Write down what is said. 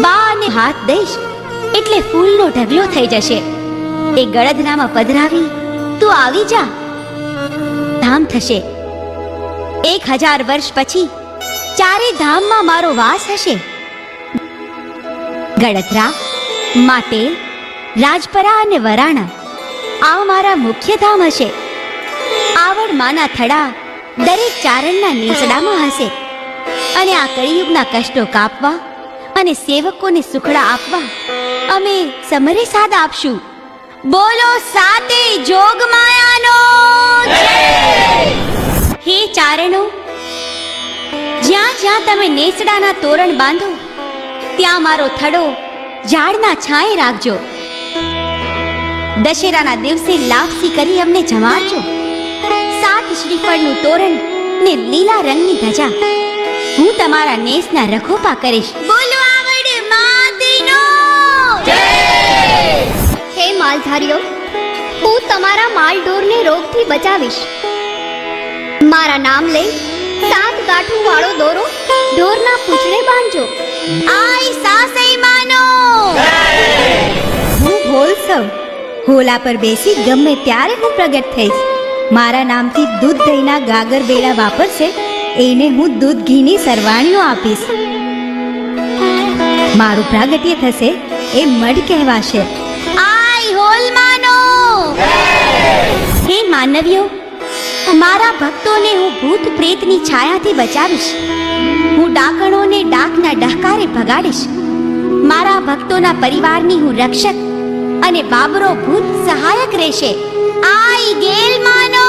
બાને હાથ દઈશ એટલે ફૂલનો ઢગલો થઈ જશે. એ ગળદનામાં પધરાવી તું આવી જા, ધામ થશે. 1000 વર્ષ પછી ચારે ધામમાં મારો વાસ હશે. ગળધરા, માટેલ, રાજપરા અને વરાણા આ મારા મુખ્ય ધામ હશે. આવડ માના થડા દરેક ચારણના નીચડામાં હશે. અને આ કળિયુગના કષ્ટો કાપવા અને સેવકોને સુખડા આપવા અમે સમરે સાદ આપશું. બોલો સાતે જોગમાયાનો જય! હે ચારણો, જ્યાં જ્યાં તમે નેસડાના તોરણ બાંધો ત્યાં મારો થડો ઝાડના છાંયે રાખજો. દશેરાના દિવસે લાપસી કરી અમને જમાડજો. 7 શ્રીફળનું તોરણ ને લીલા રંગની ધજા હું તમારા નેસના રખોપા કરીશ. બોલો આવડ માતનો જય! હે માલધારીઓ, હું તમારા માલઢોરને રોગથી બચાવીશ. મારા નામ લઈ 7 ગાંઠું વાળો દોરો ઢોરના પૂંછડે બાંધજો. આય સાસઈ માનો હું હોલ સૌ. હોલા પર બેસી ગમે ત્યારે હું પ્રગટ થઈશ. મારા નામથી દૂધ દહીંના ગાગર બેડા વાપરશે એને હું દૂધ ઘીની સરવાણીઓ આપીશ. મારું પ્રાગટ્ય થશે એ મઢ કહેવાશે. આય હોલ માનો. હે માનવીઓ, મારા ભક્તોને હું ભૂત પ્રેતની છાયાથી બચાવીશ. હું ડાકણોને ડાકના ડહકારે ભગાડીશ. મારા ભક્તોના પરિવારની હું રક્ષક અને બાબરો ભૂત સહાયક રહેશે. આય ગેલ માનો.